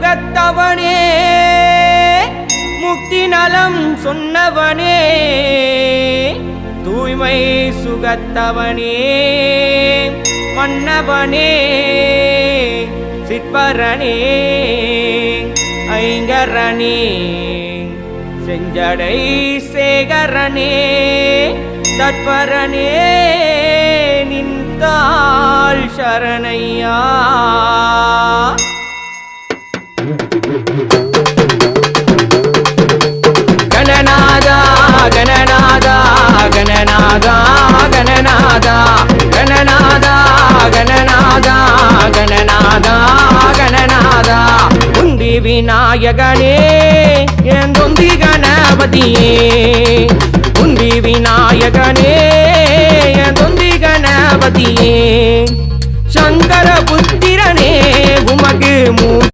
உலகத்தவனே முக்தி நலம் சொன்னவனே தூய்மை சுகத்தவனே மன்னவனே சிற்பரனே ஐங்கரனே செஞ்சடை சேகரனே தற்பரனே நின்றாள் சரணையா கணநாதா கணநாதா கணநாதா கணநாதா கணநாதா கணநாதா கணநாதா கணநாதா உந்தி விநாயகனே என் தொந்தி கணபதியே உந்தி விநாயகனே என் தொந்தி கணபதியே சங்கர புத்திரனே உமக்கு